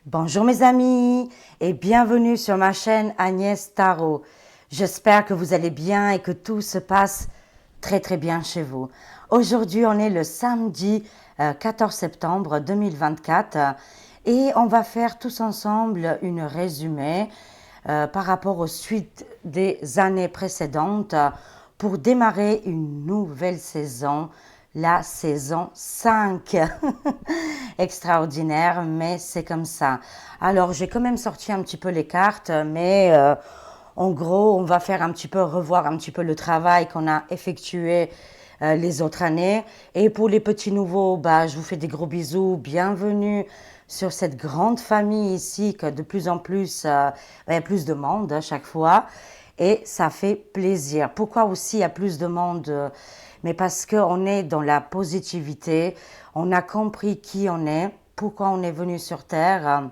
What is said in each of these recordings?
Bonjour mes amis et bienvenue sur ma chaîne Agnès Tarot. J'espère que vous allez bien et que tout se passe très bien chez vous. Aujourd'hui on est le samedi 14 septembre 2024 et on va faire tous ensemble une résumé par rapport aux suites des années précédentes pour démarrer une nouvelle saison, la saison 5. Extraordinaire, mais c'est comme ça. Alors, j'ai quand même sorti un petit peu les cartes, mais en gros, on va faire un petit peu, revoir un petit peu le travail qu'on a effectué les autres années. Et pour les petits nouveaux, bah, je vous fais des gros bisous. Bienvenue sur cette grande famille ici, que de plus en plus, il y a plus de monde à chaque fois. Et ça fait plaisir. Pourquoi aussi il y a plus de monde mais parce qu'on est dans la positivité, on a compris qui on est, pourquoi on est venu sur Terre,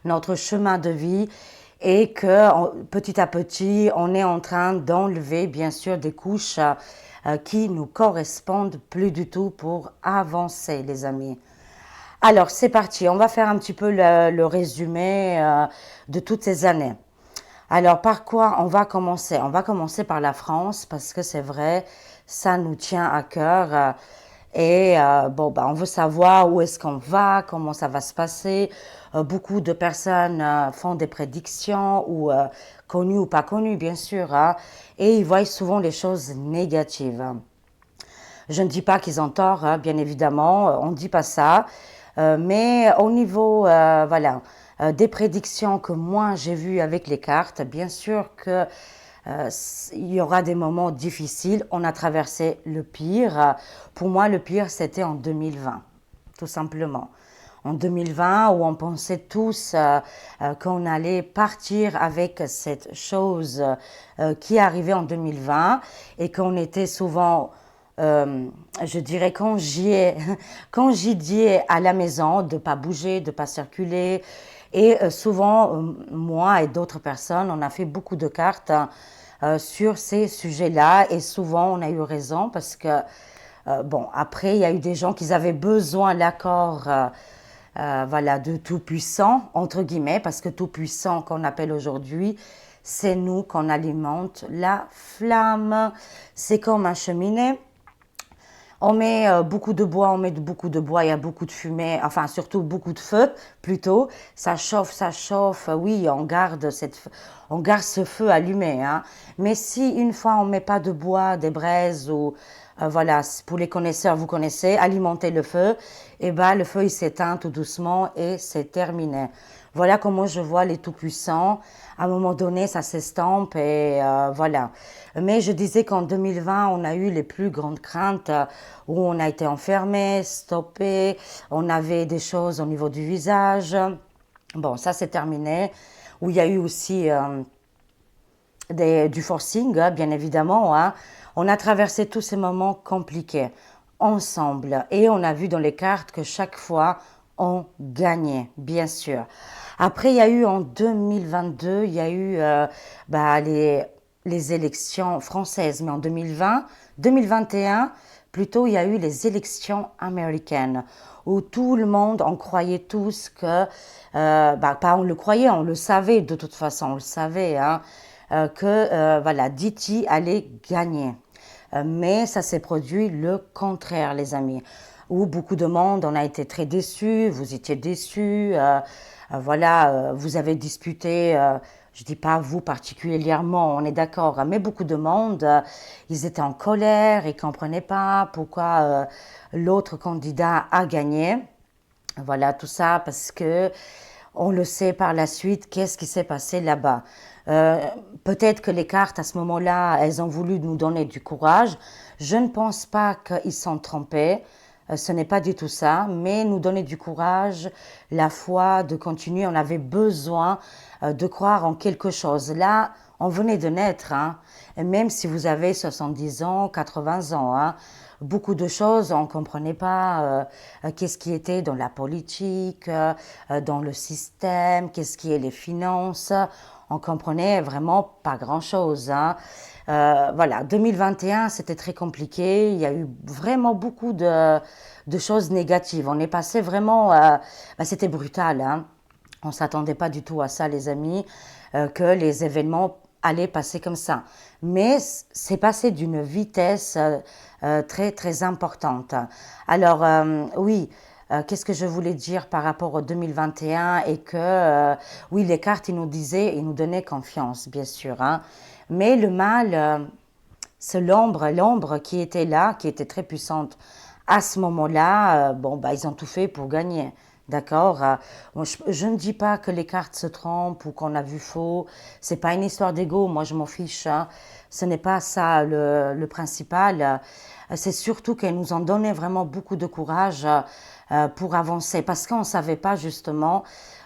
notre chemin de vie, et que petit à petit, on est en train d'enlever, bien sûr, des couches qui nous correspondent plus du tout pour avancer, les amis. Alors, c'est parti, on va faire un petit peu le résumé de toutes ces années. Alors, par quoi on va commencer? On va commencer par la France parce que c'est vrai, ça nous tient à cœur. Bon, bah, on veut savoir où est-ce qu'on va, comment ça va se passer. Beaucoup de personnes font des prédictions, ou connues ou pas connues, bien sûr, hein, et ils voient souvent les choses négatives. Je ne dis pas qu'ils ont tort, hein, bien évidemment, on ne dit pas ça. Mais au niveau voilà, des prédictions que moi j'ai vues avec les cartes, bien sûr que il y aura des moments difficiles. On a traversé le pire. Pour moi, le pire, c'était en 2020, tout simplement. En 2020, où on pensait tous qu'on allait partir avec cette chose qui arrivait en 2020 et qu'on était souvent je dirais congédié à la maison, de ne pas bouger, de ne pas circuler. Et souvent, moi et d'autres personnes, on a fait beaucoup de cartes sur ces sujets-là. Et souvent, on a eu raison parce que, bon, après, il y a eu des gens qui avaient besoin de l'accord voilà, de Tout-Puissant, entre guillemets, parce que Tout-Puissant qu'on appelle aujourd'hui, c'est nous qu'on alimente la flamme. C'est comme un cheminée. On met beaucoup de bois, on met beaucoup de bois, il y a beaucoup de fumée, enfin surtout beaucoup de feu plutôt. Ça chauffe, oui, on garde ce feu allumé, hein. Mais si une fois on met pas de bois, des braises ou voilà, pour les connaisseurs, vous connaissez, alimenter le feu, et ben le feu il s'éteint tout doucement et c'est terminé. Voilà comment je vois les tout-puissants. À un moment donné, ça s'estompe et voilà. Mais je disais qu'en 2020, on a eu les plus grandes craintes où on a été enfermé, stoppé, on avait des choses au niveau du visage. Bon, ça c'est terminé. Où il y a eu aussi du forcing, hein, bien évidemment, hein. On a traversé tous ces moments compliqués ensemble et on a vu dans les cartes que chaque fois on gagnait, bien sûr. Après, il y a eu en 2022, il y a eu bah, les élections françaises, mais en 2020, 2021, plutôt, il y a eu les élections américaines où tout le monde, on croyait tous que, bah, pas on le croyait, on le savait de toute façon, on le savait, hein, que voilà, Diti allait gagner. Mais ça s'est produit le contraire, les amis, où beaucoup de monde, on a été très déçus, vous étiez déçus, voilà, vous avez disputé, je dis pas vous particulièrement, on est d'accord, hein, mais beaucoup de monde, ils étaient en colère, ils comprenaient pas pourquoi l'autre candidat a gagné. Voilà, tout ça parce que on le sait par la suite, qu'est-ce qui s'est passé là-bas. Euh, Peut-être que les cartes, à ce moment-là, elles ont voulu nous donner du courage. Je ne pense pas qu'ils sont trompés. Ce n'est pas du tout ça, mais nous donner du courage, la foi, de continuer. On avait besoin de croire en quelque chose. Là, on venait de naître, hein. Et même si vous avez 70 ans, 80 ans, hein, beaucoup de choses, on ne comprenait pas qu'est-ce qui était dans la politique, dans le système, qu'est-ce qui est les finances. On comprenait vraiment pas grand-chose, hein. Voilà, 2021, c'était très compliqué. Il y a eu vraiment beaucoup de choses négatives. On est passé vraiment, bah, c'était brutal, hein. On ne s'attendait pas du tout à ça, les amis, que les événements allaient passer comme ça. Mais c'est passé d'une vitesse très, très importante. Alors, oui, qu'est-ce que je voulais dire par rapport au 2021 et que, oui, les cartes, ils nous disaient, ils nous donnaient confiance, bien sûr, hein. Mais le mal, c'est l'ombre qui était là, qui était très puissante à ce moment-là. Bon, bah, ils ont tout fait pour gagner. D'accord. Moi, je ne dis pas que les cartes se trompent ou qu'on a vu faux. C'est pas une histoire d'ego. Moi, je m'en fiche, hein. Ce n'est pas ça le principal. C'est surtout qu'elles nous ont donné vraiment beaucoup de courage pour avancer parce qu'on ne savait pas justement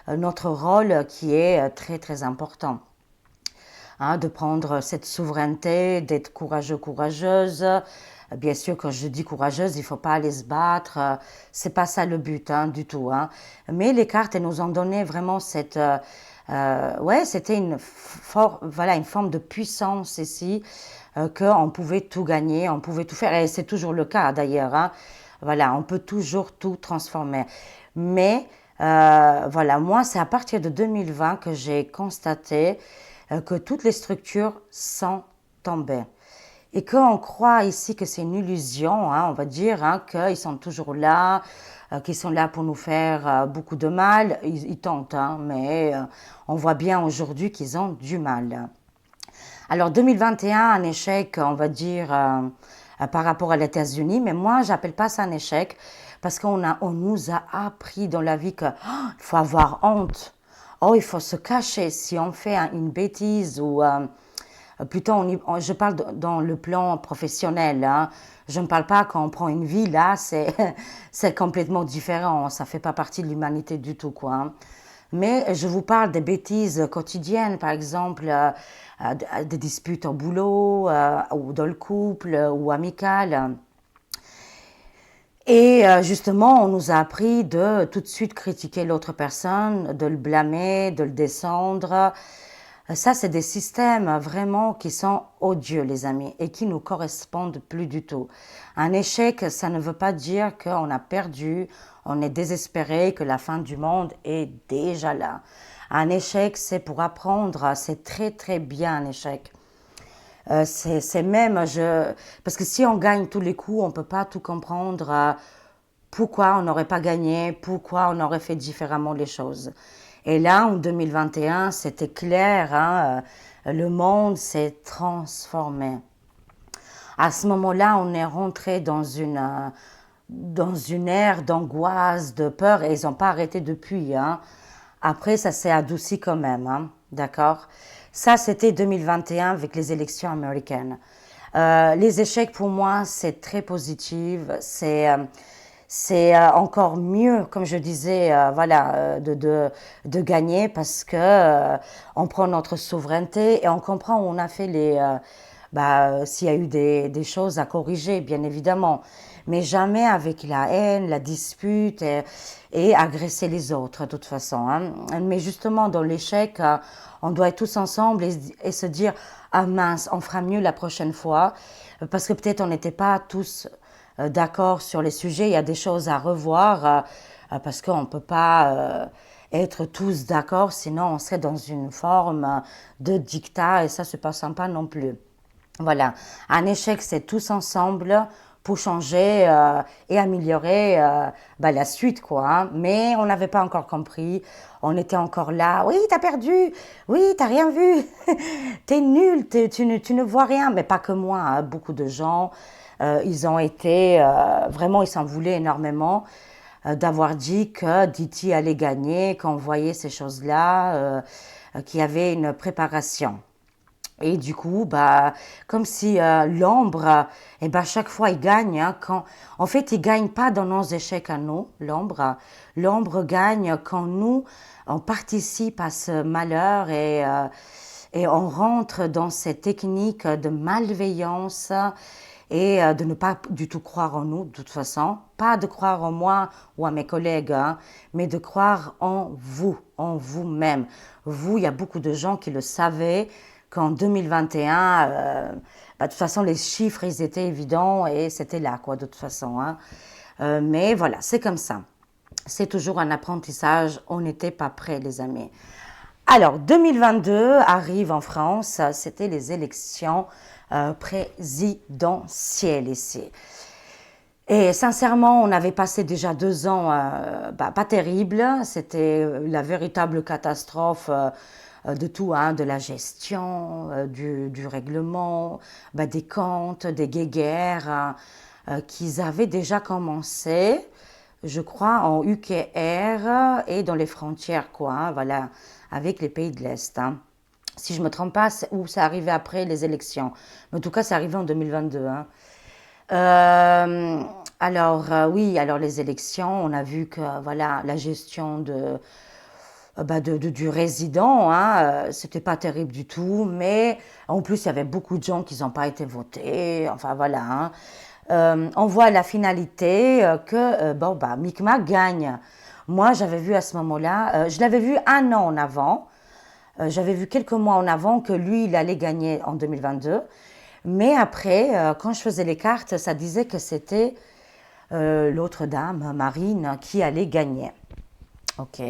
notre rôle qui est très très important, hein, de prendre cette souveraineté, d'être courageux, courageuse. Bien sûr, quand je dis courageuse, il ne faut pas aller se battre. C'est pas ça le but, hein, du tout, hein. Mais les cartes, elles nous ont donné vraiment cette, ouais, c'était voilà, une forme de puissance ici, qu'on pouvait tout gagner, on pouvait tout faire. Et c'est toujours le cas d'ailleurs, hein. Voilà, on peut toujours tout transformer. Mais voilà, moi, c'est à partir de 2020 que j'ai constaté que toutes les structures sont tombées. Et qu'on croit ici que c'est une illusion, hein, on va dire, hein, qu'ils sont toujours là, qu'ils sont là pour nous faire beaucoup de mal. Ils tentent, hein, mais on voit bien aujourd'hui qu'ils ont du mal. Alors 2021, un échec, on va dire, par rapport à les États-Unis, mais moi, j'appelle pas ça un échec parce on nous a appris dans la vie que il faut avoir honte. Oh, il faut se cacher si on fait une bêtise ou plutôt je parle dans le plan professionnel, hein. Je ne parle pas quand on prend une vie là, c'est c'est complètement différent. Ça fait pas partie de l'humanité du tout, quoi, hein. Mais je vous parle des bêtises quotidiennes, par exemple, des disputes au boulot, ou dans le couple, ou amicales. Et justement, on nous a appris de tout de suite critiquer l'autre personne, de le blâmer, de le descendre. Ça, c'est des systèmes vraiment qui sont odieux, les amis, et qui nous correspondent plus du tout. Un échec, ça ne veut pas dire qu'on a perdu, on est désespéré, que la fin du monde est déjà là. Un échec, c'est pour apprendre, c'est très très bien un échec. C'est même, parce que si on gagne tous les coups, on ne peut pas tout comprendre. Pourquoi on n'aurait pas gagné, pourquoi on aurait fait différemment les choses. Et là, en 2021, c'était clair, hein, le monde s'est transformé. À ce moment-là, on est rentré dans une ère d'angoisse, de peur, et ils n'ont pas arrêté depuis, hein. Après, ça s'est adouci quand même, hein, d'accord? Ça, c'était 2021 avec les élections américaines. Les échecs, pour moi, c'est très positif. C'est encore mieux, comme je disais, voilà, de gagner parce que on prend notre souveraineté et on comprend où on a fait s'il y a eu des choses à corriger, bien évidemment, mais jamais avec la haine, la dispute et agresser les autres, de toute façon, hein. Mais justement, dans l'échec, on doit être tous ensemble et se dire, ah mince, on fera mieux la prochaine fois, parce que peut-être on n'était pas tous d'accord sur les sujets. Il y a des choses à revoir parce qu'on ne peut pas être tous d'accord, sinon on serait dans une forme de dictat et ça, c'est pas sympa non plus. Voilà, un échec, c'est tous ensemble pour changer et améliorer la suite, quoi, hein. Mais on n'avait pas encore compris, on était encore là. Oui, t'as perdu, oui, t'as rien vu, t'es nul, tu ne vois rien. Mais pas que moi, hein, beaucoup de gens, ils ont été, vraiment, ils s'en voulaient énormément d'avoir dit que Diti allait gagner, qu'on voyait ces choses-là, qu'il y avait une préparation. Et du coup, bah, comme si l'ombre, chaque fois il gagne, hein, en fait, il gagne pas dans nos échecs à nous, l'ombre. L'ombre gagne quand nous, on participe à ce malheur et on rentre dans cette technique de malveillance et de ne pas du tout croire en nous, de toute façon. Pas de croire en moi ou à mes collègues, hein, mais de croire en vous-même. Vous, il y a beaucoup de gens qui le savaient qu'en 2021, de toute façon, les chiffres, ils étaient évidents et c'était là, quoi, de toute façon, hein. Mais voilà, c'est comme ça. c'est toujours un apprentissage. On n'était pas prêts, les amis. Alors, 2022 arrive en France. C'était les élections présidentielles ici. Et sincèrement, on avait passé déjà 2 ans pas terribles. C'était la véritable catastrophe de tout, hein, de la gestion, du règlement, des comptes, des guéguerres qui avaient déjà commencé, je crois, en UQR et dans les frontières, quoi, hein, voilà, avec les pays de l'Est. Hein. Si je ne me trompe pas, ou ça arrivait après les élections. Mais en tout cas, c'est arrivé en 2022. Hein. Euh, oui, alors les élections, on a vu que voilà la gestion du résident, hein, c'était pas terrible du tout, mais en plus il y avait beaucoup de gens qui n'ont pas été votés, enfin voilà. Hein. On voit à la finalité que Micmac gagne. Moi, j'avais vu à ce moment-là, je l'avais vu un an en avant. J'avais vu quelques mois en avant que lui, il allait gagner en 2022. Mais après, quand je faisais les cartes, ça disait que c'était l'autre dame, Marine, qui allait gagner. Ok,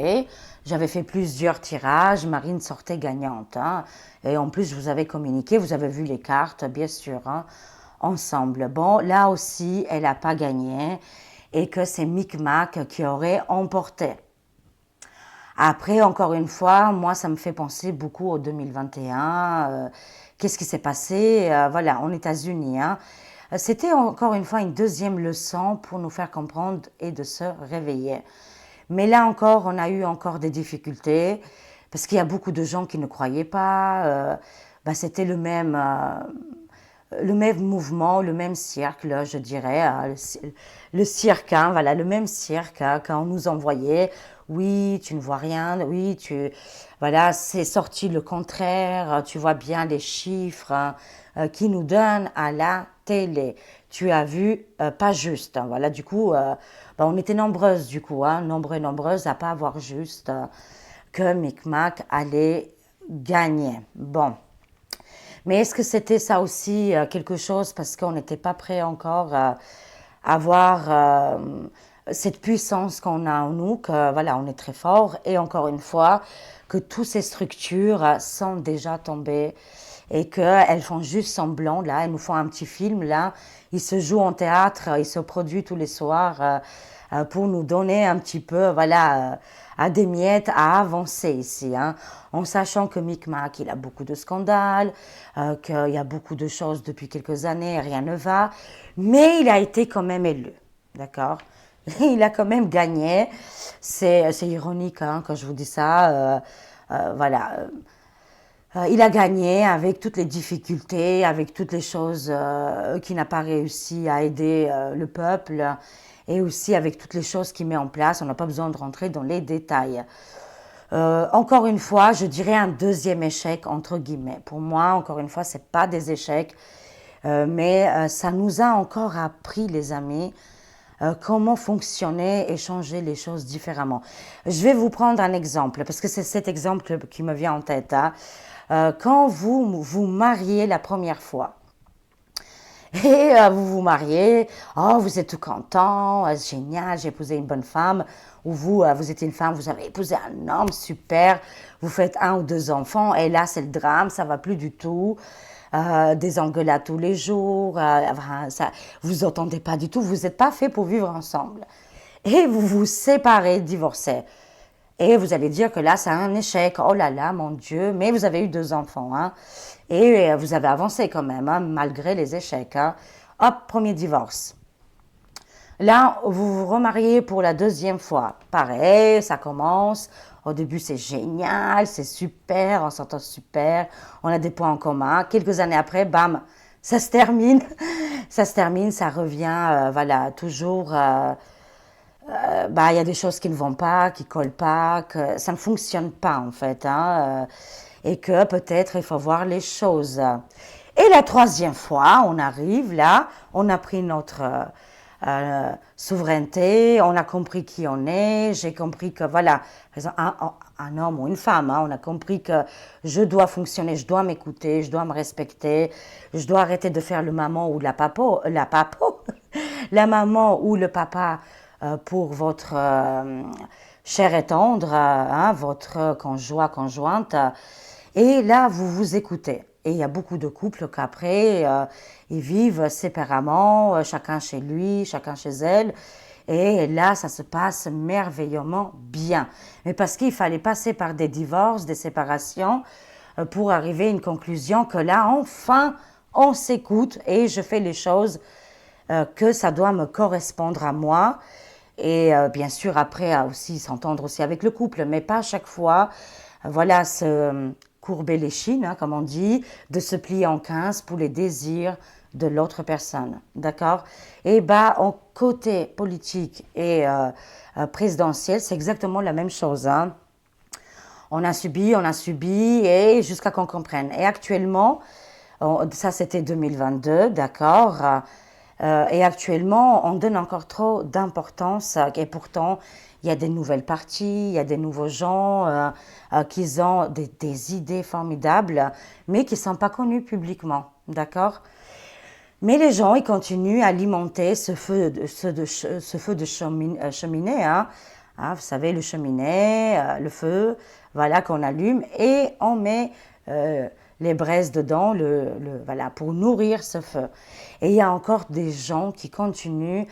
j'avais fait plusieurs tirages, Marine sortait gagnante. Hein. Et en plus, je vous avais communiqué, vous avez vu les cartes, bien sûr, hein, ensemble. Bon, là aussi, elle n'a pas gagné et que c'est Micmac qui aurait emporté. Après, encore une fois, moi, ça me fait penser beaucoup au 2021. Qu'est-ce qui s'est passé voilà, en États-Unis. Hein. C'était encore une fois une deuxième leçon pour nous faire comprendre et de se réveiller. Mais là encore, on a eu encore des difficultés parce qu'il y a beaucoup de gens qui ne croyaient pas. C'était le même mouvement, le même cercle, je dirais, le cirque, hein, voilà, le même cirque hein, quand on nous envoyait. Oui, tu ne vois rien. Oui, voilà, c'est sorti le contraire. Tu vois bien les chiffres hein, qui nous donnent à la télé. Tu as vu, pas juste. Hein, voilà, du coup, on était nombreuses, du coup, hein, nombreux et nombreuses à pas avoir juste que Micmac allait gagner. Bon. Mais est-ce que c'était ça aussi quelque chose parce qu'on n'était pas prêt encore à avoir cette puissance qu'on a en nous, que voilà, on est très fort et encore une fois que toutes ces structures sont déjà tombées et qu'elles font juste semblant là, elles nous font un petit film là, ils se jouent en théâtre, ils se produisent tous les soirs pour nous donner un petit peu voilà à des miettes à avancer ici, hein, en sachant que Micmac, il a beaucoup de scandales, qu'il y a beaucoup de choses depuis quelques années, rien ne va, mais il a été quand même élu, d'accord? Il a quand même gagné. C'est ironique hein, quand je vous dis ça. Voilà. Il a gagné avec toutes les difficultés, avec toutes les choses qu'il n'a pas réussi à aider le peuple et aussi avec toutes les choses qu'il met en place. On n'a pas besoin de rentrer dans les détails. Encore une fois, je dirais un deuxième échec entre guillemets. Pour moi, encore une fois, c'est pas des échecs, mais ça nous a encore appris, les amis, comment fonctionner et changer les choses différemment. Je vais vous prendre un exemple, parce que c'est cet exemple qui me vient en tête. Hein. Quand vous vous mariez la première fois, et vous vous mariez, oh, vous êtes tout content, c'est génial, j'ai épousé une bonne femme. Ou vous, vous êtes une femme, vous avez épousé un homme, super, vous faites 1 ou 2 enfants, et là c'est le drame, ça va plus du tout. Des engueulades tous les jours, vous entendez pas du tout, vous n'êtes pas fait pour vivre ensemble. Et vous vous séparez, divorcez. Et vous allez dire que là, c'est un échec. Oh là là, mon Dieu. Mais vous avez eu 2 enfants. Hein. Et vous avez avancé quand même, hein, malgré les échecs. Hein. Hop, premier divorce. Là, vous vous remariez pour la deuxième fois. Pareil, ça commence. Au début, c'est génial, c'est super, on s'entend super, on a des points en commun. Quelques années après, bam, ça se termine. Ça se termine, ça revient, voilà, toujours. Il y a des choses qui ne vont pas, qui collent pas, que ça ne fonctionne pas en fait, hein, et que peut-être il faut voir les choses. Et la troisième fois, on arrive là, on a pris notre souveraineté, on a compris qui on est, j'ai compris que voilà, par exemple, un homme ou une femme, hein, on a compris que je dois fonctionner, je dois m'écouter, je dois me respecter, je dois arrêter de faire le maman ou la maman ou le papa pour votre cher et tendre, votre conjoint, conjointe. Et là, vous vous écoutez. Et il y a beaucoup de couples qu'après, ils vivent séparément, chacun chez lui, chacun chez elle. Et là, ça se passe merveilleusement bien. Mais parce qu'il fallait passer par des divorces, des séparations, pour arriver à une conclusion que là, enfin, on s'écoute et je fais les choses que ça doit me correspondre à moi. Et bien sûr, après, à aussi s'entendre aussi avec le couple, mais pas à chaque fois. Voilà, se courber les chines, comme on dit, de se plier en 15 pour les désirs de l'autre personne. D'accord? Et bah, en côté politique et présidentiel, c'est exactement la même chose. On a subi, et jusqu'à qu'on comprenne. Et actuellement, ça c'était 2022, d'accord. Et actuellement, on donne encore trop d'importance. Et pourtant, il y a des nouvelles parties, il y a des nouveaux gens qui ont des idées formidables, mais qui ne sont pas connus publiquement, d'accord. Mais les gens, ils continuent à alimenter ce feu de cheminée. Vous savez, le cheminée, le feu, voilà, qu'on allume et on met les braises dedans voilà, pour nourrir ce feu. Et il y a encore des gens qui continuent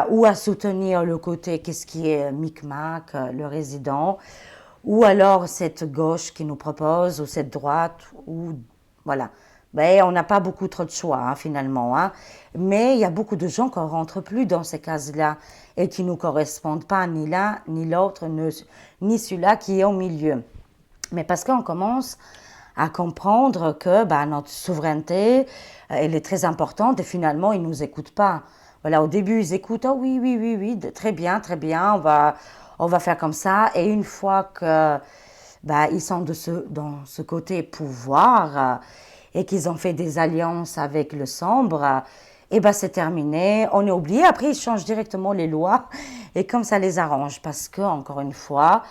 ou à soutenir le côté, qu'est-ce qui est Micmac, le résident, ou alors cette gauche qui nous propose, ou cette droite, ou voilà. Ben, on n'a pas beaucoup trop de choix finalement. Mais il y a beaucoup de gens qui ne rentrent plus dans ces cases-là et qui ne nous correspondent pas, ni l'un, ni l'autre, ni celui-là qui est au milieu. Mais parce qu'on commence à comprendre que notre souveraineté, elle est très importante et finalement, ils ne nous écoutent pas. Voilà, au début, ils écoutent, oh oui, oui, oui, oui, très bien, on va faire comme ça. Et une fois que ils sont dans ce côté pouvoir et qu'ils ont fait des alliances avec le sombre, et c'est terminé, on est oublié. Après, ils changent directement les lois et comme ça les arrange. Parce que, encore une fois,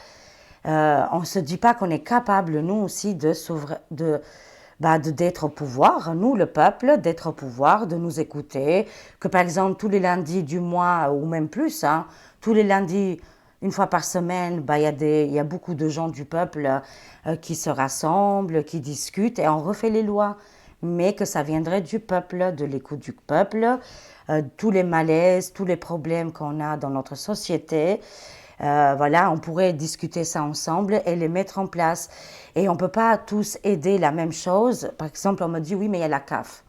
on ne se dit pas qu'on est capable, nous aussi, d'être au pouvoir, nous, le peuple, d'être au pouvoir, de nous écouter. Que par exemple, tous les lundis du mois, ou même plus, tous les lundis, une fois par semaine, il y a beaucoup de gens du peuple qui se rassemblent, qui discutent et on refait les lois. Mais que ça viendrait du peuple, de l'écoute du peuple, tous les malaises, tous les problèmes qu'on a dans notre société. Voilà, on pourrait discuter ça ensemble et les mettre en place. Et on ne peut pas tous aider la même chose. Par exemple, on me dit, oui, mais il y a la CAF.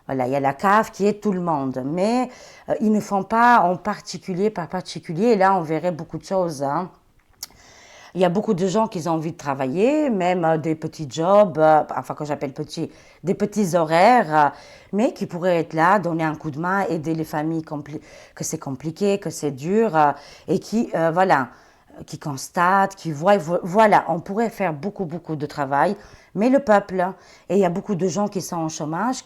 Voilà, il y a la CAF qui est tout le monde. Mais ils ne font pas en particulier par particulier. Et là, on verrait beaucoup de choses. Il y a beaucoup de gens qui ont envie de travailler, même des petits jobs, enfin que j'appelle petits, des petits horaires, mais qui pourraient être là, donner un coup de main, aider les familles que c'est compliqué, que c'est dur, et qui, voilà, qui constatent, qui voient, voilà, on pourrait faire beaucoup, beaucoup de travail, mais le peuple, et il y a beaucoup de gens qui sont en chômage,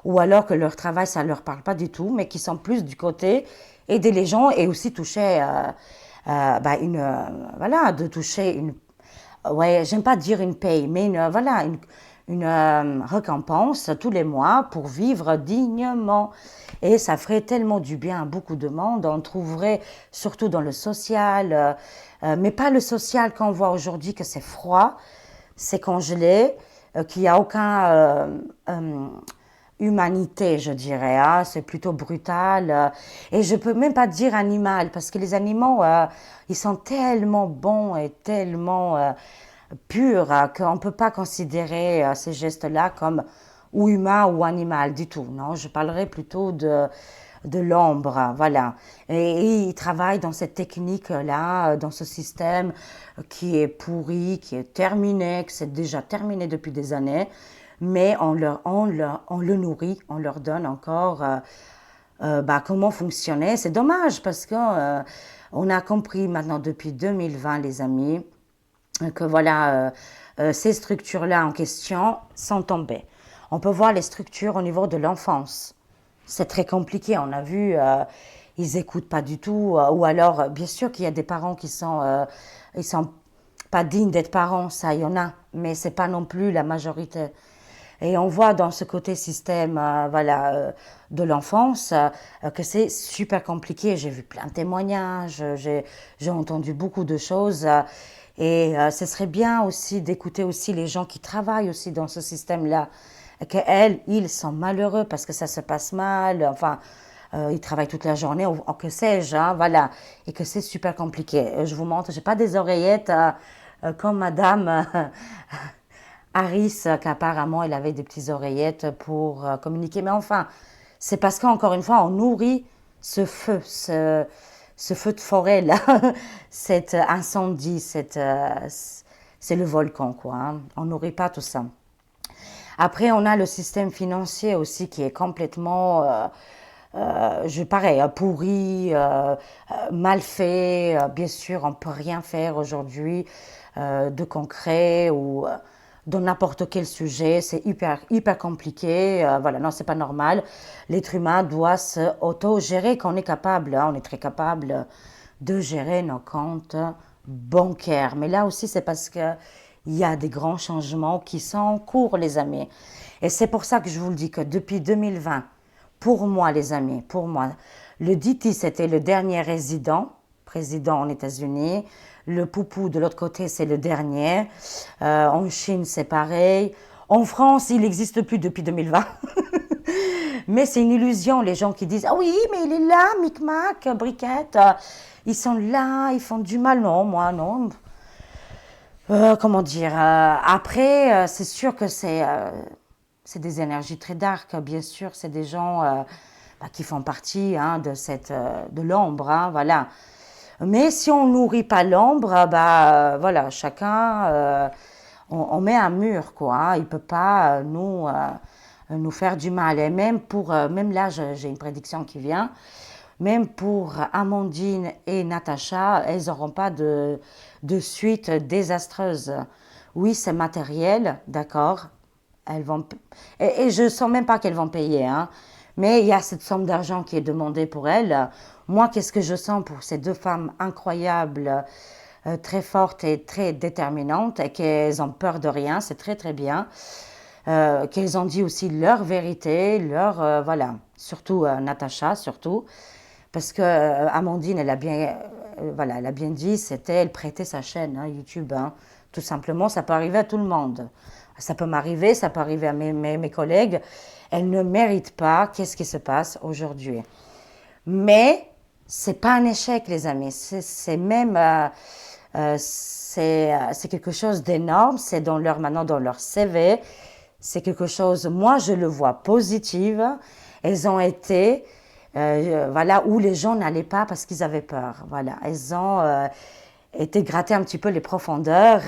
ou alors que leur travail, ça ne leur parle pas du tout, mais qui sont plus du côté aider les gens et aussi toucher voilà, de toucher ouais, j'aime pas dire une paye, mais voilà, une récompense tous les mois pour vivre dignement. Et ça ferait tellement du bien à beaucoup de monde. On trouverait, surtout dans le social, mais pas le social qu'on voit aujourd'hui, que c'est froid, c'est congelé, qu'il n'y a aucun humanité, je dirais. C'est plutôt brutal. Et je peux même pas dire animal, parce que les animaux, ils sont tellement bons et tellement purs qu'on ne peut pas considérer ces gestes-là comme ou humain ou animal du tout. Non, je parlerai plutôt de l'ombre, voilà. Et ils travaillent dans cette technique-là, dans ce système qui est pourri, qui est terminé, que c'est déjà terminé depuis des années, mais on le nourrit, on leur donne encore comment fonctionner. C'est dommage parce que on a compris maintenant depuis 2020, les amis, que voilà, ces structures-là en question sont tombées. On peut voir les structures au niveau de l'enfance. C'est très compliqué. On a vu, ils n'écoutent pas du tout. Ou alors, bien sûr qu'il y a des parents ils sont pas dignes d'être parents, ça, il y en a. Mais c'est pas non plus la majorité. Et on voit dans ce côté système, voilà, de l'enfance, que c'est super compliqué. J'ai vu plein de témoignages, j'ai entendu beaucoup de choses. Et ce serait bien aussi d'écouter aussi les gens qui travaillent aussi dans ce système-là, qu'elles, ils sont malheureux parce que ça se passe mal, enfin, ils travaillent toute la journée, ou que sais-je, hein, voilà, et que c'est super compliqué. Je vous montre, j'ai pas des oreillettes comme Madame Harris, qu'apparemment elle avait des petites oreillettes pour communiquer, mais enfin, c'est parce qu'encore une fois, on nourrit ce feu de forêt là, cet incendie, c'est le volcan quoi. Hein. On nourrit pas tout ça. Après, on a le système financier aussi qui est complètement, pareil, pourri, mal fait. Bien sûr, on peut rien faire aujourd'hui de concret ou dans n'importe quel sujet. C'est hyper compliqué. Voilà, non, c'est pas normal. L'être humain doit se auto-gérer quand on est capable. Hein, on est très capable de gérer nos comptes bancaires. Mais là aussi, c'est parce que il y a des grands changements qui sont en cours, les amis. Et c'est pour ça que je vous le dis que depuis 2020, pour moi, les amis, pour moi, le Diti, c'était le dernier président en États-Unis. Le Poupou, de l'autre côté, c'est le dernier. En Chine, c'est pareil. En France, il n'existe plus depuis 2020. Mais c'est une illusion, les gens qui disent « Ah oui, mais il est là, Micmac, Briquette. Ils sont là, ils font du mal. » Non, moi, non. Comment dire après, c'est sûr que c'est des énergies très dark, bien sûr. C'est des gens qui font partie hein, de l'ombre, hein, voilà. Mais si on nourrit pas l'ombre, voilà, chacun, on met un mur, quoi. Hein. Il peut pas nous faire du mal. Et même là, j'ai une prédiction qui vient. Même pour Amandine et Natacha, elles n'auront pas de suite désastreuse. Oui, c'est matériel, d'accord. Elles vont, et je ne sens même pas qu'elles vont payer, hein. Mais il y a cette somme d'argent qui est demandée pour elles. Moi, qu'est-ce que je sens pour ces deux femmes incroyables, très fortes et très déterminantes, et qu'elles ont peur de rien, c'est très très bien. Qu'elles ont dit aussi leur vérité, voilà, surtout Natacha, surtout. Parce que Amandine, voilà, elle a bien dit, elle prêtait sa chaîne hein, YouTube, hein, tout simplement. Ça peut arriver à tout le monde. Ça peut m'arriver, ça peut arriver à mes collègues. Elle ne mérite pas. Qu'est-ce qui se passe aujourd'hui? Mais c'est pas un échec, les amis. C'est même, c'est quelque chose d'énorme. C'est maintenant dans leur CV. C'est quelque chose. Moi, je le vois positive. Elles ont été voilà, où les gens n'allaient pas parce qu'ils avaient peur. Voilà, elles ont été gratter un petit peu les profondeurs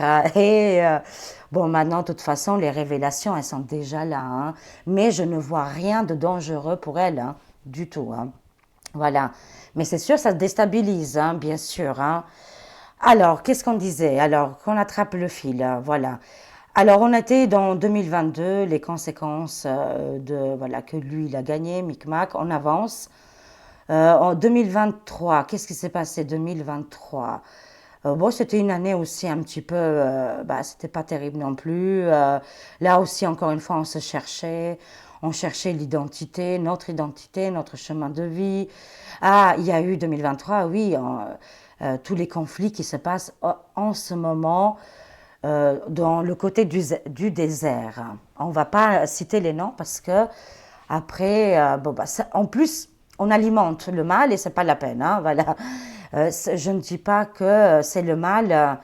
bon, maintenant, de toute façon, les révélations, elles sont déjà là. Hein, mais je ne vois rien de dangereux pour elles, hein, du tout. Hein, voilà. Mais c'est sûr, ça déstabilise, hein, bien sûr. Hein. Alors, qu'est-ce qu'on disait? Alors, qu'on attrape le fil, voilà. Alors, on était dans 2022, les conséquences voilà, que lui, il a gagné, Micmac, on avance. En 2023, qu'est-ce qui s'est passé 2023? Bon, c'était une année aussi un petit peu, c'était pas terrible non plus. Là aussi, encore une fois, on cherchait l'identité, notre chemin de vie. Ah, il y a eu 2023, oui, tous les conflits qui se passent en ce moment dans le côté du désert. On va pas citer les noms parce que après, en plus, on alimente le mal et c'est pas la peine. Hein, voilà. Je ne dis pas que c'est le mal.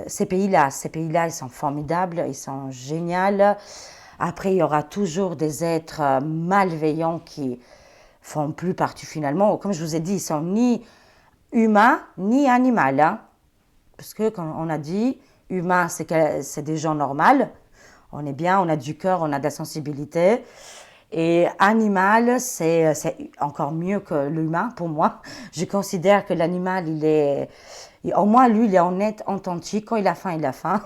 Ces pays-là, ils sont formidables, ils sont géniaux. Après, il y aura toujours des êtres malveillants qui font plus partie finalement. Comme je vous ai dit, ils sont ni humains ni animaux. Hein, parce que, comme on a dit, humain, c'est des gens normaux. On est bien, on a du cœur, on a de la sensibilité. Et animal, c'est encore mieux que l'humain pour moi. Je considère que l'animal, au moins lui, il est honnête, authentique. Quand il a faim, il a faim.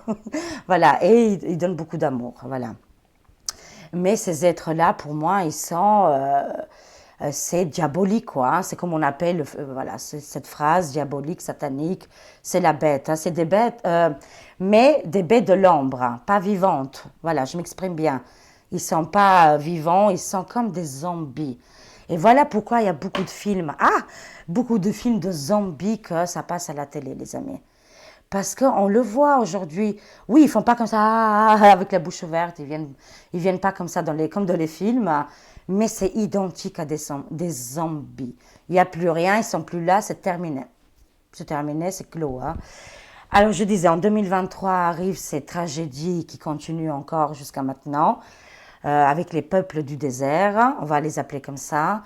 Voilà, et il donne beaucoup d'amour. Voilà. Mais ces êtres-là, pour moi, c'est diabolique, quoi. Hein. C'est comme on appelle, voilà, cette phrase diabolique, satanique. C'est la bête. Hein. C'est des bêtes, mais des bêtes de l'ombre, hein, pas vivantes. Voilà, je m'exprime bien. Ils sont pas vivants, ils sont comme des zombies. Et voilà pourquoi il y a beaucoup de films. Ah, beaucoup de films de zombies que ça passe à la télé, les amis. Parce qu'on le voit aujourd'hui. Oui, ils font pas comme ça avec la bouche ouverte. Ils viennent pas comme ça comme dans les films. Mais c'est identique à des zombies. Il n'y a plus rien, ils sont plus là, c'est terminé. C'est terminé, c'est clos. Hein. Alors je disais, en 2023 arrivent ces tragédies qui continuent encore jusqu'à maintenant, avec les peuples du désert, on va les appeler comme ça,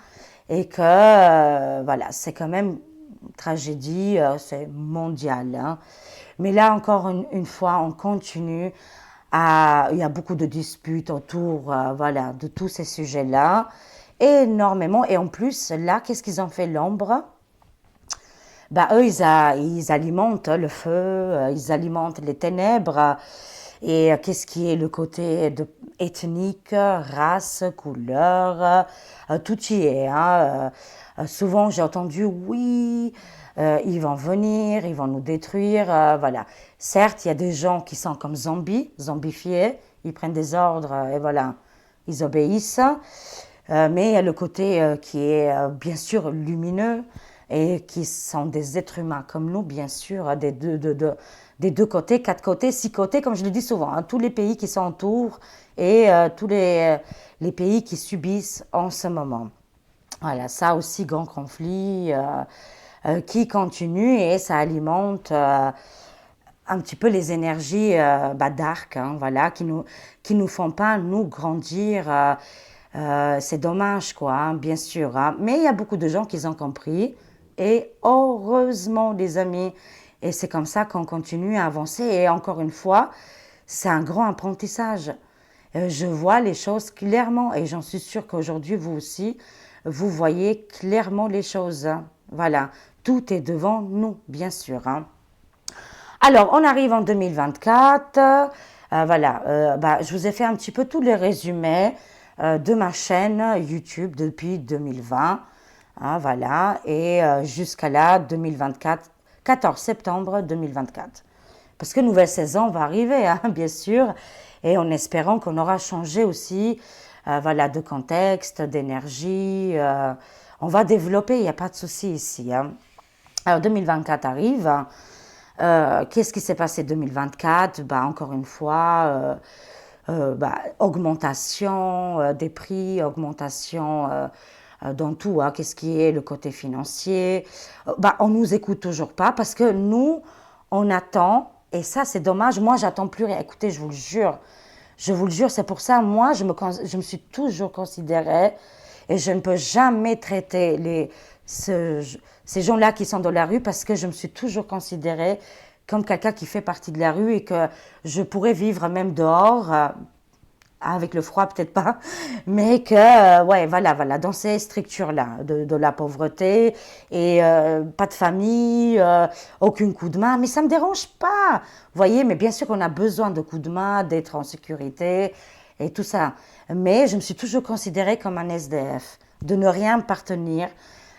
et que voilà, c'est quand même une tragédie, c'est mondial. Hein. Mais là encore une fois, on continue il y a beaucoup de disputes autour, voilà, de tous ces sujets-là, énormément. Et en plus, là, qu'est-ce qu'ils ont fait l'ombre? Bah, eux, ils alimentent le feu, ils alimentent les ténèbres. Et qu'est-ce qui est le côté ethnique, race, couleur, tout y est. Hein. Souvent, j'ai entendu, oui, ils vont venir, ils vont nous détruire. Voilà. Certes, il y a des gens qui sont comme zombies, zombifiés, ils prennent des ordres et voilà, ils obéissent. Mais il y a le côté qui est bien sûr lumineux et qui sont des êtres humains comme nous, bien sûr, des deux côtés, quatre côtés, six côtés, comme je le dis souvent, hein, tous les pays qui s'entourent et tous les pays qui subissent en ce moment. Voilà, ça aussi, grand conflit qui continue et ça alimente un petit peu les énergies dark, hein, voilà, qui nous font pas nous grandir. C'est dommage, quoi, hein, bien sûr. Hein. Mais il y a beaucoup de gens qui ont compris. Et heureusement, les amis. Et c'est comme ça qu'on continue à avancer. Et encore une fois, c'est un grand apprentissage. Je vois les choses clairement. Et j'en suis sûre qu'aujourd'hui, vous aussi, vous voyez clairement les choses. Hein. Voilà. Tout est devant nous, bien sûr. Hein. Alors, on arrive en 2024. Voilà, je vous ai fait un petit peu tous les résumés de ma chaîne YouTube depuis 2020. Hein, voilà, et jusqu'à là, 2024, 14 septembre 2024. Parce que nouvelle saison va arriver, hein, bien sûr, et en espérant qu'on aura changé aussi voilà, de contexte, d'énergie. On va développer, il n'y a pas de souci ici. Hein. Alors 2024 arrive. Qu'est-ce qui s'est passé 2024? Encore une fois, augmentation des prix, augmentation dans tout. Hein. Qu'est-ce qui est le côté financier? On nous écoute toujours pas parce que nous, on attend. Et ça, c'est dommage. Moi, j'attends plus rien. Écoutez, je vous le jure. Je vous le jure, c'est pour ça, moi, je me suis toujours considérée et je ne peux jamais traiter ces gens-là qui sont dans la rue parce que je me suis toujours considérée comme quelqu'un qui fait partie de la rue et que je pourrais vivre même dehors, avec le froid peut-être pas, mais que, ouais, voilà, dans ces structures-là, de la pauvreté et pas de famille, aucun coup de main, mais ça me dérange pas, vous voyez, mais bien sûr qu'on a besoin de coups de main, d'être en sécurité et tout ça, mais je me suis toujours considérée comme un SDF, de ne rien appartenir,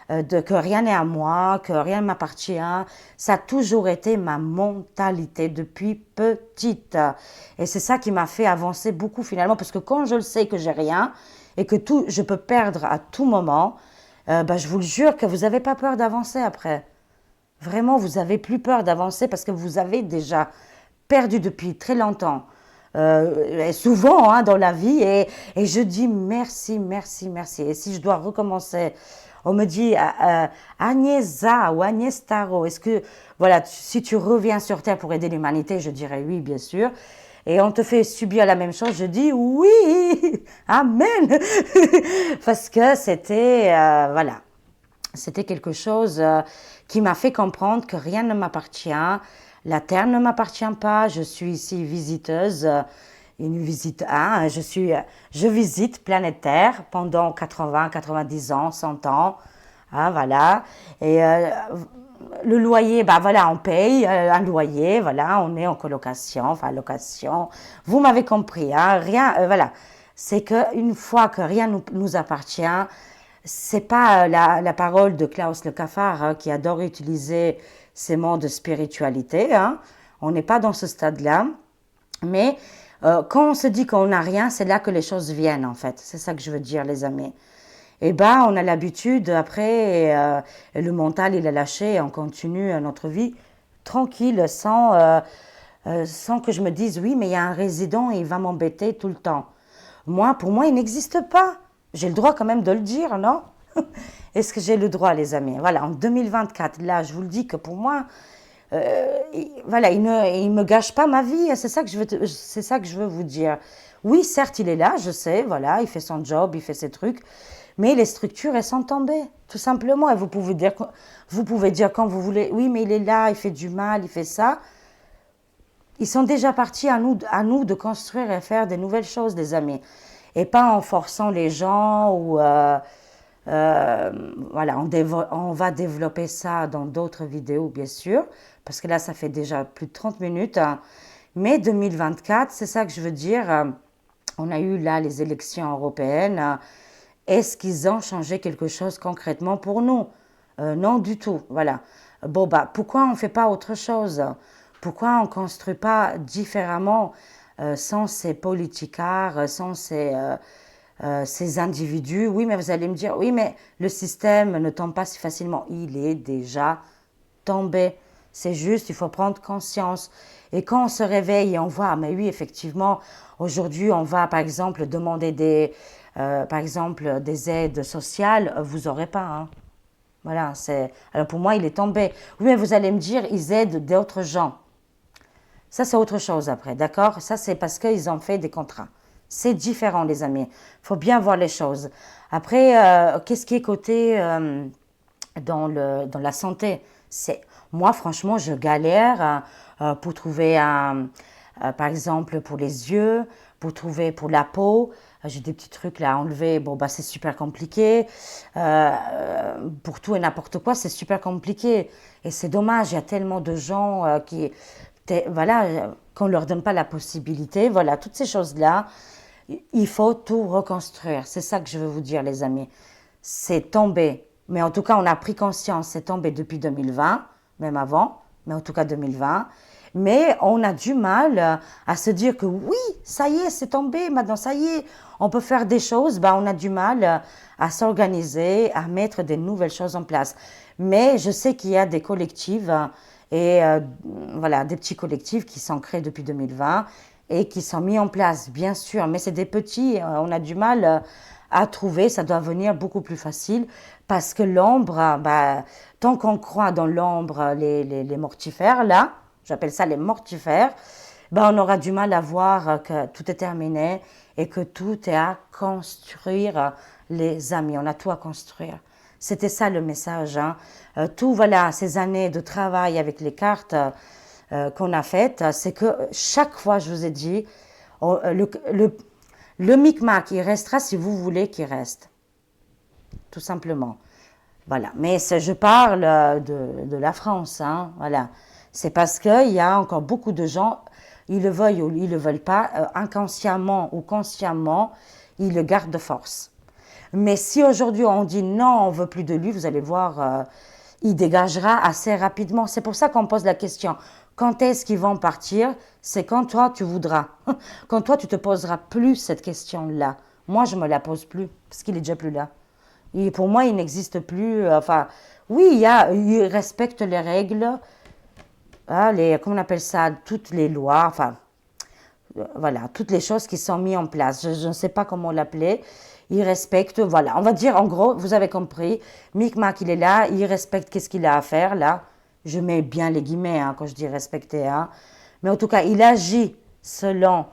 que rien n'est à moi, que rien ne m'appartient. Ça a toujours été ma mentalité depuis petite. Et c'est ça qui m'a fait avancer beaucoup finalement, parce que quand je le sais que j'ai rien et que tout, je peux perdre à tout moment, je vous le jure que vous n'avez pas peur d'avancer après. Vraiment, vous n'avez plus peur d'avancer parce que vous avez déjà perdu depuis très longtemps. Et souvent hein, dans la vie et je dis merci, merci, merci. Et si je dois recommencer, on me dit Agnesa ou Agnès Taro, est-ce que, voilà, si tu reviens sur Terre pour aider l'humanité, je dirais oui, bien sûr. Et on te fait subir la même chose, je dis oui, amen. Parce que c'était, voilà, c'était quelque chose qui m'a fait comprendre que rien ne m'appartient, la terre ne m'appartient pas, je suis ici visiteuse, une visite, hein, je visite planète Terre pendant 80, 90 ans, 100 ans, hein, voilà. Et le loyer, voilà, on paye un loyer, voilà, on est en colocation, enfin location. Vous m'avez compris, hein, rien, voilà. C'est qu'une fois que rien nous appartient, c'est pas la parole de Klaus le Cafard hein, qui adore utiliser ces mots de spiritualité. Hein. On n'est pas dans ce stade-là. Mais Quand on se dit qu'on n'a rien, c'est là que les choses viennent, en fait. C'est ça que je veux dire, les amis. Et ben, on a l'habitude, après, et le mental, il a lâché, et on continue notre vie tranquille, sans que je me dise, oui, mais il y a un résident et il va m'embêter tout le temps. Moi, pour moi, il n'existe pas. J'ai le droit quand même de le dire, non? Est-ce que j'ai le droit, les amis? Voilà, en 2024, là, je vous le dis que pour moi, voilà, il me gâche pas ma vie. C'est ça que je veux vous dire. Oui, certes, il est là, je sais, voilà, il fait son job, il fait ses trucs, mais les structures, elles sont tombées, tout simplement. Et vous pouvez dire quand vous voulez, oui, mais il est là, il fait du mal, il fait ça. Ils sont déjà partis à nous de construire et faire des nouvelles choses, les amis. Et pas en forçant les gens ou voilà, on va développer ça dans d'autres vidéos, bien sûr, parce que là, ça fait déjà plus de 30 minutes, hein. Mais 2024, c'est ça que je veux dire. On a eu là les élections européennes. Est-ce qu'ils ont changé quelque chose concrètement pour nous? Non du tout. Voilà. Bon, bah, pourquoi on ne fait pas autre chose? Pourquoi on ne construit pas différemment sans ces politicards, sans ces individus? Oui, mais vous allez me dire, oui, mais le système ne tombe pas si facilement. Il est déjà tombé. C'est juste, il faut prendre conscience. Et quand on se réveille et on voit, ah, mais oui, effectivement, aujourd'hui, on va, par exemple, demander par exemple, des aides sociales, vous n'aurez pas, hein. Voilà, alors pour moi, il est tombé. Oui, mais vous allez me dire, ils aident d'autres gens. Ça, c'est autre chose après, d'accord? Ça, c'est parce qu'ils ont fait des contrats. C'est différent, les amis. Il faut bien voir les choses. Après, qu'est-ce qui est coté dans la santé? Moi, franchement, je galère pour trouver par exemple, pour les yeux, pour trouver pour la peau. J'ai des petits trucs là à enlever. Bon, bah, c'est super compliqué. Pour tout et n'importe quoi, c'est super compliqué. Et c'est dommage, il y a tellement de gens voilà, qu'on ne leur donne pas la possibilité. Voilà, toutes ces choses-là, il faut tout reconstruire. C'est ça que je veux vous dire, les amis. C'est tombé. Mais en tout cas, on a pris conscience. C'est tombé depuis 2020, même avant, mais en tout cas 2020. Mais on a du mal à se dire que oui, ça y est, c'est tombé, maintenant ça y est, on peut faire des choses. Ben, on a du mal à s'organiser, à mettre des nouvelles choses en place. Mais je sais qu'il y a des collectifs et voilà, des petits collectifs qui sont créés depuis 2020 et qui sont mis en place, bien sûr. Mais c'est des petits, on a du mal à trouver, ça doit venir beaucoup plus facile parce que l'ombre, bah, tant qu'on croit dans l'ombre, les mortifères, là, j'appelle ça les mortifères, ben on aura du mal à voir que tout est terminé et que tout est à construire, les amis. On a tout à construire. C'était ça le message, hein. Tout, voilà, ces années de travail avec les cartes qu'on a faites, c'est que chaque fois, je vous ai dit, le micmac, il restera si vous voulez qu'il reste. Tout simplement. Voilà. Mais je parle de la France, hein. Voilà. C'est parce qu'il y a encore beaucoup de gens, ils le veuillent ou ils ne le veulent pas, inconsciemment ou consciemment, ils le gardent de force. Mais si aujourd'hui on dit non, on ne veut plus de lui, vous allez voir, il dégagera assez rapidement. C'est pour ça qu'on pose la question. Quand est-ce qu'ils vont partir? C'est quand toi tu voudras. Quand toi tu te poseras plus cette question-là. Moi je me la pose plus parce qu'il est déjà plus là. Et pour moi il n'existe plus. Enfin, oui, il respecte les règles, hein, comment on appelle ça, toutes les lois. Enfin, voilà, toutes les choses qui sont mises en place. Je ne sais pas comment l'appeler. Il respecte, voilà, on va dire en gros, vous avez compris, Micmac il est là, il respecte qu'est-ce qu'il a à faire là. Je mets bien les guillemets hein, quand je dis respecter, hein. Mais en tout cas, il agit selon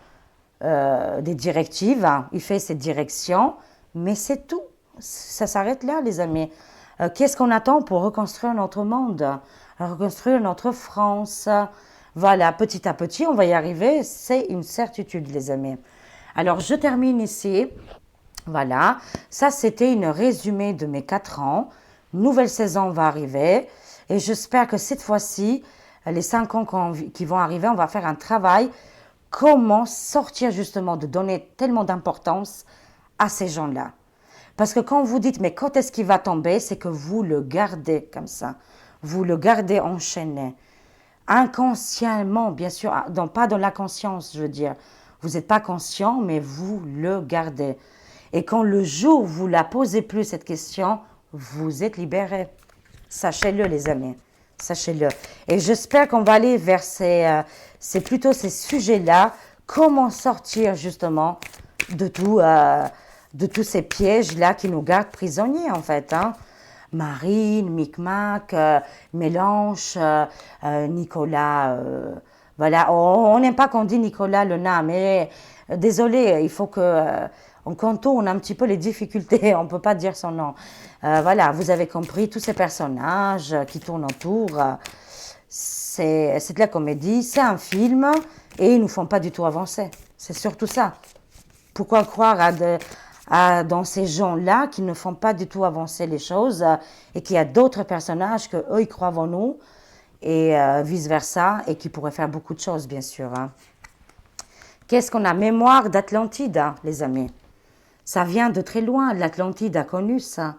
des directives, hein. Il fait ses directions, mais c'est tout. Ça s'arrête là, les amis. Qu'est-ce qu'on attend pour reconstruire notre monde, reconstruire notre France? Voilà, petit à petit, on va y arriver, c'est une certitude, les amis. Alors, je termine ici. Voilà, ça c'était une résumé de mes 4 ans. Nouvelle saison va arriver et j'espère que cette fois-ci, les 5 ans qui vont arriver, on va faire un travail. Comment sortir justement de donner tellement d'importance à ces gens-là? Parce que quand vous dites, mais quand est-ce qu'il va tomber, c'est que vous le gardez comme ça. Vous le gardez enchaîné. Inconsciemment, bien sûr, pas dans la conscience, je veux dire. Vous n'êtes pas conscient, mais vous le gardez. Et quand le jour où vous la posez plus cette question, vous êtes libéré. Sachez-le, les amis. Sachez-le. Et j'espère qu'on va aller vers c'est plutôt ces sujets-là. Comment sortir justement de de tous ces pièges-là qui nous gardent prisonniers, en fait. Hein. Marine, Micmac, Mélange, Nicolas. Voilà, on n'aime pas qu'on dit Nicolas le nain, mais désolé, il faut que on contourne un petit peu les difficultés, on ne peut pas dire son nom. Voilà, vous avez compris, tous ces personnages qui tournent autour, c'est de la comédie, c'est un film, et ils ne nous font pas du tout avancer. C'est surtout ça. Pourquoi croire dans ces gens-là qui ne font pas du tout avancer les choses et qu'il y a d'autres personnages que eux ils croient en nous et vice-versa et qui pourraient faire beaucoup de choses, bien sûr. Hein. Qu'est-ce qu'on a? Mémoire d'Atlantide, hein, les amis. Ça vient de très loin. L'Atlantide a connu ça.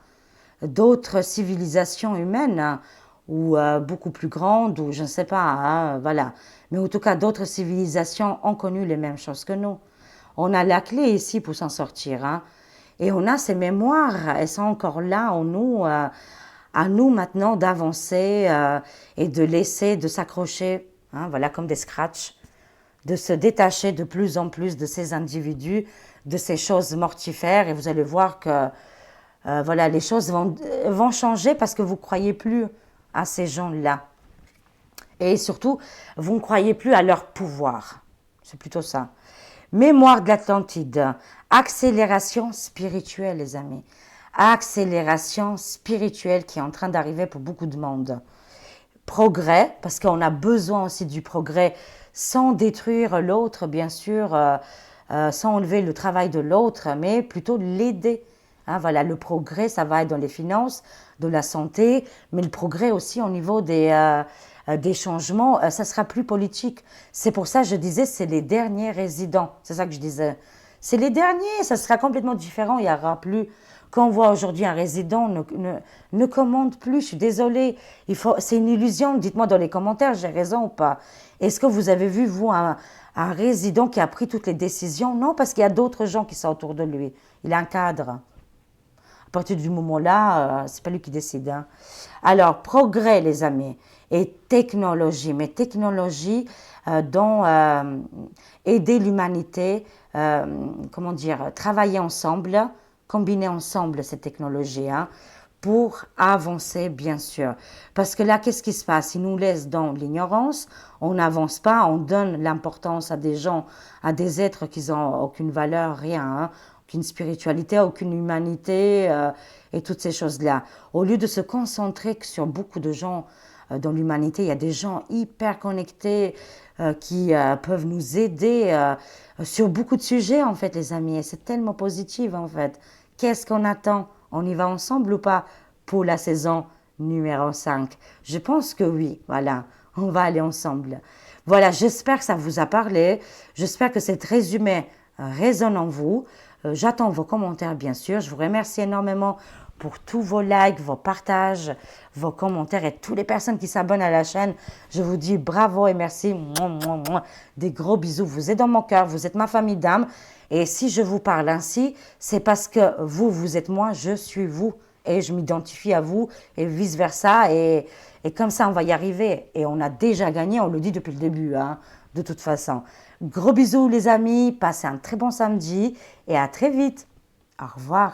D'autres civilisations humaines, hein, ou beaucoup plus grandes, ou je ne sais pas, hein, voilà. Mais en tout cas, d'autres civilisations ont connu les mêmes choses que nous. On a la clé ici pour s'en sortir. Hein. Et on a ces mémoires, elles sont encore là en nous, à nous maintenant d'avancer et de laisser, de s'accrocher, hein, voilà, comme des scratchs, de se détacher de plus en plus de ces individus, de ces choses mortifères. Et vous allez voir que voilà, les choses vont changer parce que vous ne croyez plus à ces gens-là. Et surtout, vous ne croyez plus à leur pouvoir. C'est plutôt ça. Mémoire de l'Atlantide, accélération spirituelle, les amis. Accélération spirituelle qui est en train d'arriver pour beaucoup de monde. Progrès, parce qu'on a besoin aussi du progrès sans détruire l'autre, bien sûr, sans enlever le travail de l'autre, mais plutôt l'aider. Hein, voilà, le progrès, ça va être dans les finances, de la santé, mais le progrès aussi au niveau des changements, ça sera plus politique. C'est pour ça que je disais, c'est les derniers résidents. C'est ça que je disais. C'est les derniers, ça sera complètement différent. Il n'y aura plus. Quand on voit aujourd'hui un résident ne commande plus, je suis désolée. C'est une illusion. Dites-moi dans les commentaires, j'ai raison ou pas. Est-ce que vous avez vu, vous, un résident qui a pris toutes les décisions? Non, parce qu'il y a d'autres gens qui sont autour de lui. Il a un cadre. À partir du moment-là, c'est pas lui qui décide. Hein. Alors, progrès, les amis, et technologie. Mais technologie dont aider l'humanité, comment dire, travailler ensemble, combiner ensemble ces technologies hein, pour avancer, bien sûr. Parce que là, qu'est-ce qui se passe? Ils nous laissent dans l'ignorance, on n'avance pas, on donne l'importance à des gens, à des êtres qui n'ont aucune valeur, rien. Hein, aucune spiritualité, aucune humanité et toutes ces choses-là. Au lieu de se concentrer sur beaucoup de gens dans l'humanité, il y a des gens hyper connectés qui peuvent nous aider sur beaucoup de sujets, en fait, les amis. Et c'est tellement positif, en fait. Qu'est-ce qu'on attend? On y va ensemble ou pas pour la saison numéro 5? Je pense que oui, voilà. On va aller ensemble. Voilà, j'espère que ça vous a parlé. J'espère que cet résumé résonne en vous. J'attends vos commentaires, bien sûr. Je vous remercie énormément pour tous vos likes, vos partages, vos commentaires et toutes les personnes qui s'abonnent à la chaîne. Je vous dis bravo et merci. Des gros bisous. Vous êtes dans mon cœur, vous êtes ma famille d'âme. Et si je vous parle ainsi, c'est parce que vous êtes moi, je suis vous. Et je m'identifie à vous et vice-versa. Et comme ça, on va y arriver. Et on a déjà gagné, on le dit depuis le début, hein, de toute façon. Gros bisous les amis, passez un très bon samedi et à très vite. Au revoir.